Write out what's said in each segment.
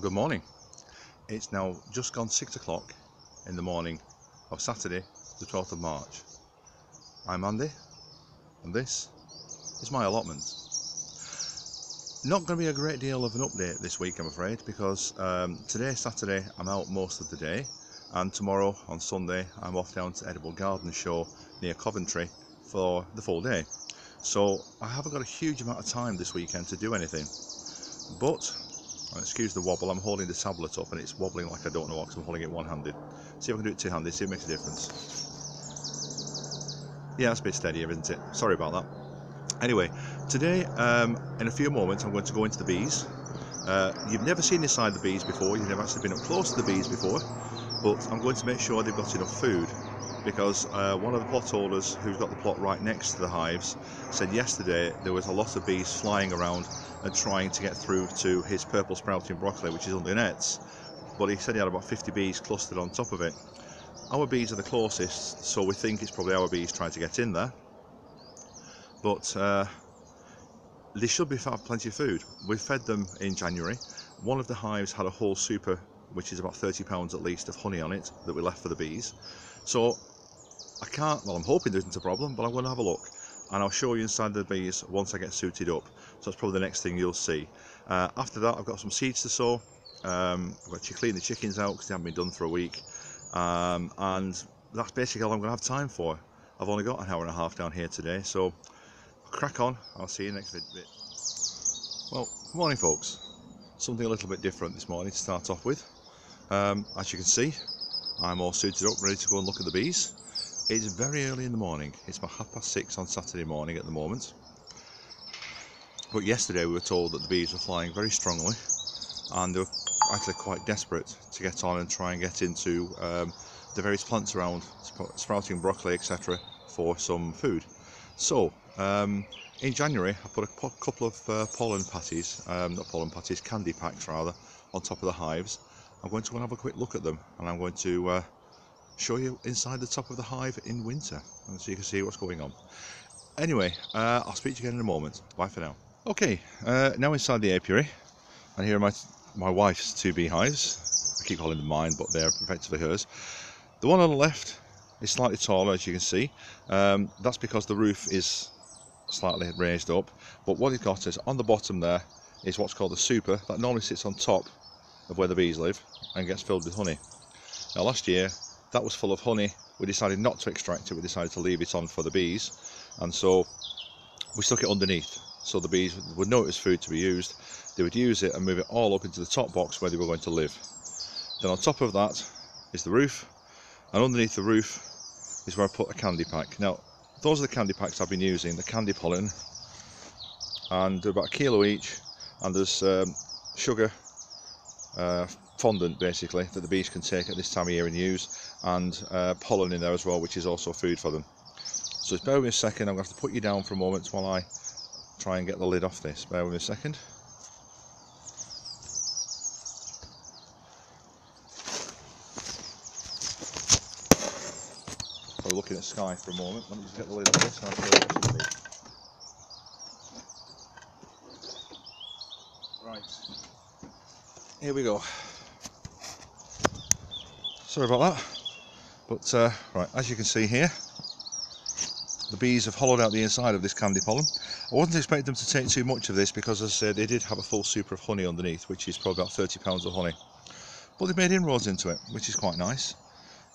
Good morning. It's now just gone 6 o'clock in the morning of Saturday the 12th of March. I'm Andy and this is my allotment. Not going to be a great deal of an update this week, I'm afraid, because today, Saturday, I'm out most of the day, and tomorrow on Sunday I'm off down to Edible Garden Show near Coventry for the full day. So I haven't got a huge amount of time this weekend to do anything, but excuse the wobble, I'm holding the tablet up and it's wobbling like I don't know what, because I'm holding it one-handed. See if I can do it two-handed, see if it makes a difference. Yeah, it's a bit steadier, isn't it? Sorry about that. Anyway, today, in a few moments, I'm going to go into the bees. You've never seen inside the bees before, you've never actually been up close to the bees before, but I'm going to make sure they've got enough food, because one of the plot holders who's got the plot right next to the hives said yesterday there was a lot of bees flying around and trying to get through to his purple sprouting broccoli, which is under nets, but he said he had about 50 bees clustered on top of it. Our bees are the closest, so we think it's probably our bees trying to get in there, but they should be plenty of food. We fed them in January. One of the hives had a whole super, which is about 30 pounds at least, of honey on it that we left for the bees. So I can't, well, I'm hoping there isn't a problem, but I'm going to have a look and I'll show you inside the bees once I get suited up. So that's probably the next thing you'll see. After that, I've got some seeds to sow. I've got to clean the chickens out because they haven't been done for a week, and that's basically all I'm going to have time for. I've only got an hour and a half down here today, so I'll crack on. I'll see you next bit. Well, good morning folks. Something a little bit different this morning to start off with. As you can see, I'm all suited up, ready to go and look at the bees. It's very early in the morning. It's about 6:30 on Saturday morning at the moment. But yesterday we were told that the bees were flying very strongly, and they were actually quite desperate to get on and try and get into the various plants around, sprouting broccoli, etc., for some food. So in January I put a couple of pollen patties, not pollen patties, candy packs rather, on top of the hives. I'm going to go and have a quick look at them, and I'm going to show you inside the top of the hive in winter, and so you can see what's going on. Anyway, I'll speak to you again in a moment. Bye for now. Okay, now inside the apiary, and here are my wife's two beehives. I keep calling them mine, but they're effectively hers. The one on the left is slightly taller, as you can see. That's because the roof is slightly raised up, but what it's got is on the bottom there is what's called the super, that normally sits on top of where the bees live and gets filled with honey. Now last year that was full of honey. We decided not to extract it, we decided to leave it on for the bees, and so we stuck it underneath, so the bees would know it was food to be used. They would use it and move it all up into the top box where they were going to live. Then on top of that is the roof, and underneath the roof is where I put a candy pack. Now those are the candy packs I've been using, the candy pollen, and they're about 1 kilo each, and there's sugar fondant basically that the bees can take at this time of year and use, and pollen in there as well, which is also food for them. So just bear with me a second, I'm going to have to put you down for a moment while I try and get the lid off this. Bear with me a second. We're looking at sky for a moment. Let me just get the lid off this and I'll show you what you need. Right, here we go. Sorry about that, but right, as you can see here, the bees have hollowed out the inside of this candy pollen. I wasn't expecting them to take too much of this because, as I said, they did have a full super of honey underneath, which is probably about 30 pounds of honey, but they've made inroads into it, which is quite nice.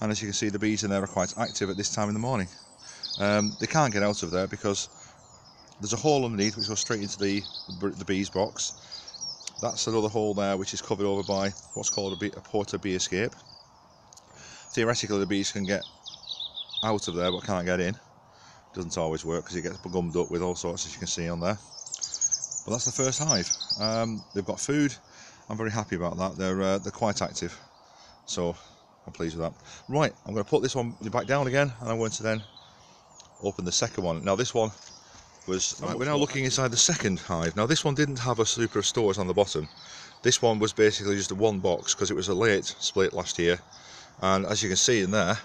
And as you can see, the bees in there are quite active at this time in the morning. They can't get out of there because there's a hole underneath which goes straight into the bees box. That's another hole there which is covered over by what's called a porta bee escape. Theoretically the bees can get out of there but can't get in. Doesn't always work because it gets gummed up with all sorts, as you can see on there. But that's the first hive. They've got food. I'm very happy about that. They're quite active, so I'm pleased with that. Right, I'm going to put this one back down again, and I'm going to then open the second one. Now this one was, right, we're now looking inside the second hive. Now this one didn't have a super of stores on the bottom. This one was basically just a one box because it was a late split last year, and as you can see in there,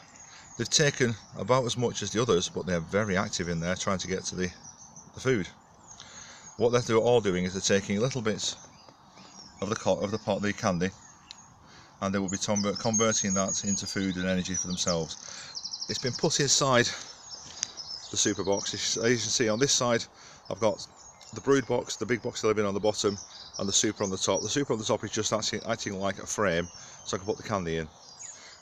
they've taken about as much as the others, but they're very active in there trying to get to the food. What they're all doing is they're taking little bits of the candy, and they will be converting that into food and energy for themselves. It's been put inside the super box. As you can see on this side, I've got the brood box, the big box they live in on the bottom, and the super on the top. The super on the top is just acting like a frame, so I can put the candy in.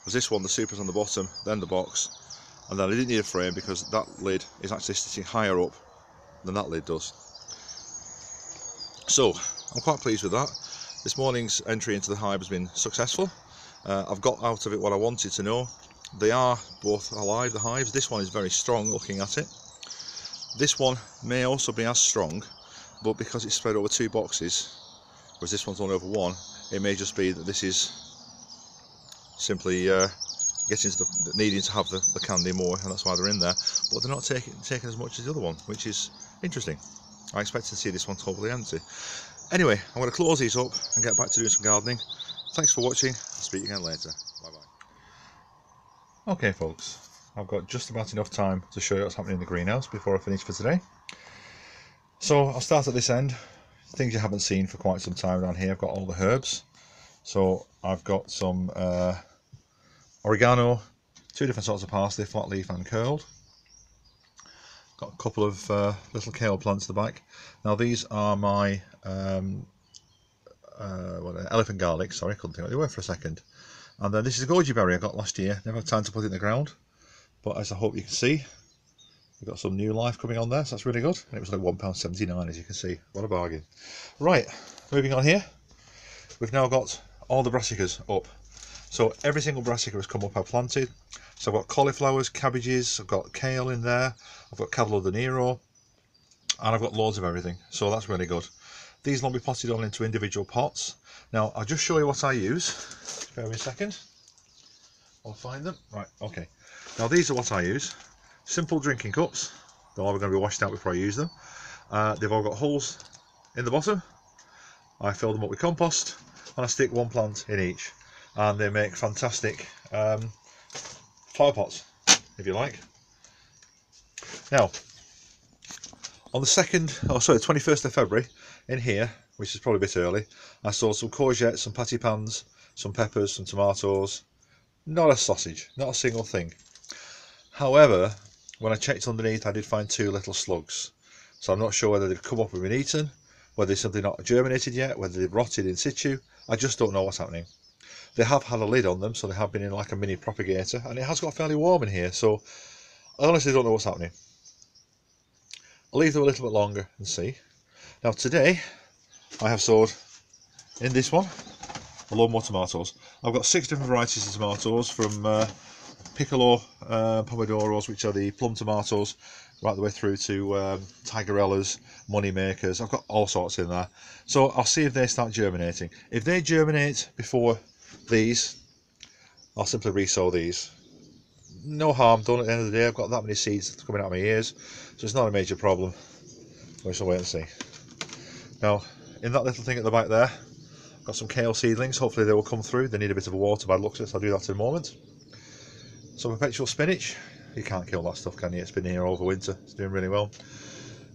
Because this one, the super's on the bottom, then the box, and then I didn't need a frame because that lid is actually sitting higher up than that lid does. So I'm quite pleased with that. This morning's entry into the hive has been successful. I've got out of it what I wanted to know. They are both alive, the hives. This one is very strong looking at it. This one may also be as strong, but because it's spread over 2 boxes, whereas this one's only over 1, it may just be that this is simply getting to needing to have the candy more, and that's why they're in there. But they're not taking as much as the other one, which is interesting. I expected to see this one totally empty. Anyway, I'm going to close these up and get back to doing some gardening. Thanks for watching. I'll speak again later. Bye bye. Okay folks, I've got just about enough time to show you what's happening in the greenhouse before I finish for today. So I'll start at this end. Things you haven't seen for quite some time down here. I've got all the herbs. So I've got some oregano, 2 different sorts of parsley, flat leaf and curled. Got a couple of little kale plants at the back. Now these are my elephant garlic. Sorry, I couldn't think what they were for a second. And then this is a goji berry I got last year. Never had time to put it in the ground, but as I hope you can see, we've got some new life coming on there, so that's really good. And it was like £1.79, as you can see. What a bargain. Right, moving on here. We've now got all the brassicas up. So every single brassica has come up I've planted. So I've got cauliflowers, cabbages, I've got kale in there, I've got Cavallo de Nero, and I've got loads of everything. So that's really good. These will be potted on into individual pots. Now I'll just show you what I use. Bear with me a second. I'll find them. Right, okay. Now these are what I use. Simple drinking cups. They're all going to be washed out before I use them. They've all got holes in the bottom. I fill them up with compost and I stick 1 plant in each. And they make fantastic flower pots, if you like. Now, on the 21st of February, in here, which is probably a bit early, I saw some courgettes, some patty pans, some peppers, some tomatoes. Not a sausage, not a single thing. However, when I checked underneath, I did find 2 little slugs. So I'm not sure whether they've come up and been eaten, whether they're simply not germinated yet, whether they've rotted in situ. I just don't know what's happening. They have had a lid on them, so they have been in like a mini propagator, and it has got fairly warm in here, so I honestly don't know what's happening. I'll leave them a little bit longer and see. Now today, I have sowed in this one a load more tomatoes. I've got 6 different varieties of tomatoes, from Piccolo Pomodoros, which are the plum tomatoes, right the way through to Tigerellas, Moneymakers. I've got all sorts in there. So I'll see if they start germinating. If they germinate before these, I'll simply resow these. No harm done at the end of the day. I've got that many seeds coming out of my ears, so it's not a major problem. We shall wait and see. Now, in that little thing at the back there, I've got some kale seedlings. Hopefully they will come through. They need a bit of water by the looks of it, so I'll do that in a moment. Some perpetual spinach. You can't kill that stuff, can you? It's been here over winter. It's doing really well.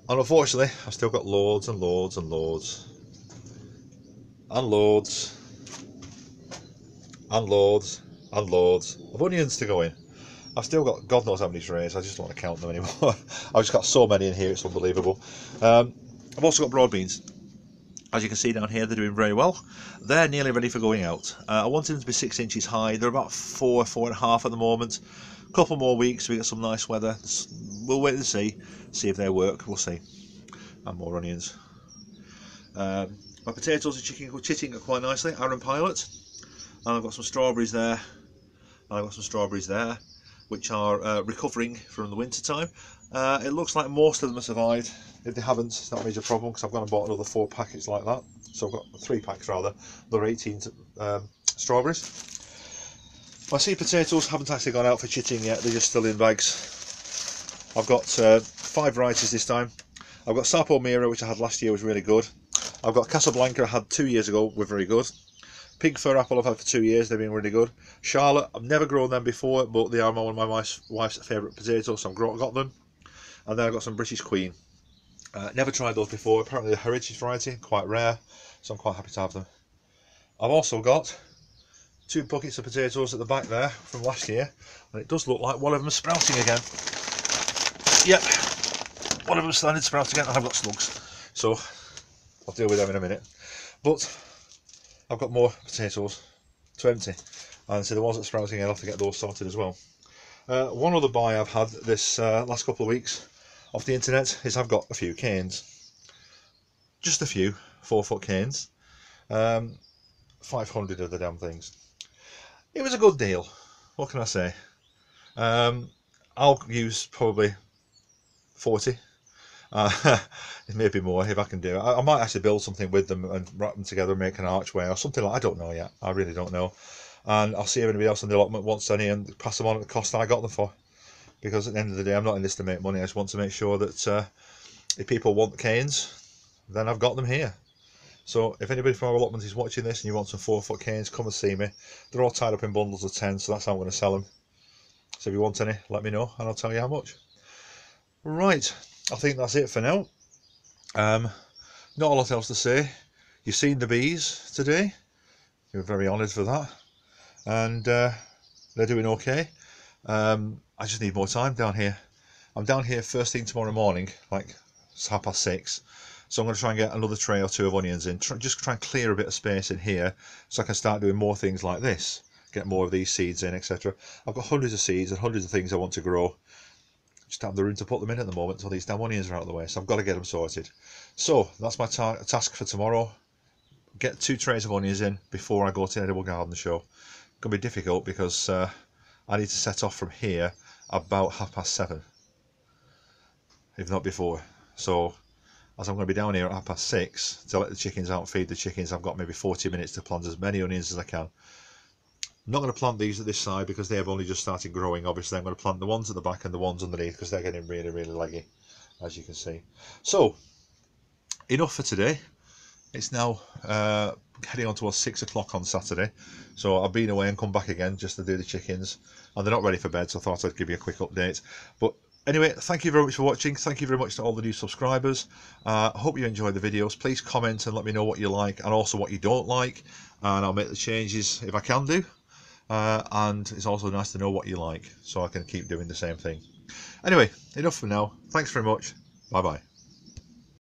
And unfortunately, I've still got loads and loads and loads and loads and loads and loads of onions to go in. I've still got God knows how many trays. I just don't want to count them anymore. I've just got so many in here, it's unbelievable. I've also got broad beans. As you can see down here, they're doing very well. They're nearly ready for going out. I wanted them to be 6 inches high. They're about 4.5 at the moment. A couple more weeks, we get some nice weather. We'll wait and see if they work. We'll see. And more onions. My potatoes are chitting quite nicely. Aaron Pilot. And I've got some strawberries there. And I've got some strawberries there, which are recovering from the winter time. It looks like most of them have survived. If they haven't, it's not a major problem, because I've gone and bought another 4 packets like that. So I've got 3 packs rather. There are 18 strawberries. My seed potatoes haven't actually gone out for chitting yet. They're just still in bags. I've got 5 varieties this time. I've got Sapo Mira, which I had last year, was really good. I've got Casablanca, I had 2 years ago, were very good. Pink Fir Apple I've had for 2 years, they've been really good. Charlotte, I've never grown them before, but they are one of my wife's favourite potatoes, so I've got them. And then I've got some British Queen. Never tried those before. Apparently they're a heritage variety, quite rare, so I'm quite happy to have them. I've also got 2 buckets of potatoes at the back there from last year, and it does look like one of them is sprouting again. Yep, one of them started sprouting again, and I've got slugs, so I'll deal with them in a minute. But I've got more potatoes to empty, and so the ones that are sprouting, I'll have to get those sorted as well. One other buy I've had this last couple of weeks off the internet is I've got a few canes, just a few 4-foot canes, 500 of the damn things. It was a good deal, what can I say? I'll use probably 40. It may be more if I can do it. I might actually build something with them and wrap them together and make an archway or something like. I don't know yet. I really don't know. And I'll see if anybody else on the allotment wants any and pass them on at the cost I got them for. Because at the end of the day, I'm not in this to make money. I just want to make sure that if people want canes, then I've got them here. So if anybody from our allotment is watching this and you want some 4-foot canes, come and see me. They're all tied up in bundles of 10, so that's how I'm going to sell them. So if you want any, let me know and I'll tell you how much. Right, I think that's it for now. Not a lot else to say. You've seen the bees today. You're very honoured for that. And they're doing okay. I just need more time down here. I'm down here first thing tomorrow morning, like it's 6:30. So I'm going to try and get another tray or 2 of onions in. Just try and clear a bit of space in here so I can start doing more things like this. Get more of these seeds in, etc. I've got hundreds of seeds and hundreds of things I want to grow. Just have the room to put them in at the moment until these damn onions are out of the way. So I've got to get them sorted. So that's my task for tomorrow. Get 2 trays of onions in before I go to the Edible Garden Show. It's going to be difficult because I need to set off from here about 7:30, if not before. So as I'm going to be down here at 6:30 to let the chickens out and feed the chickens, I've got maybe 40 minutes to plant as many onions as I can. I'm not going to plant these at this side because they have only just started growing. Obviously I'm going to plant the ones at the back and the ones underneath because they're getting really, really leggy, as you can see. So enough for today. It's now heading on towards 6 o'clock on Saturday, so I've been away and come back again just to do the chickens, and they're not ready for bed, so I thought I'd give you a quick update. But anyway, thank you very much for watching. Thank you very much to all the new subscribers. I hope you enjoy the videos. Please comment and let me know what you like and also what you don't like, and I'll make the changes if I can do. And it's also nice to know what you like so I can keep doing the same thing. Anyway, enough for now. Thanks very much. Bye bye.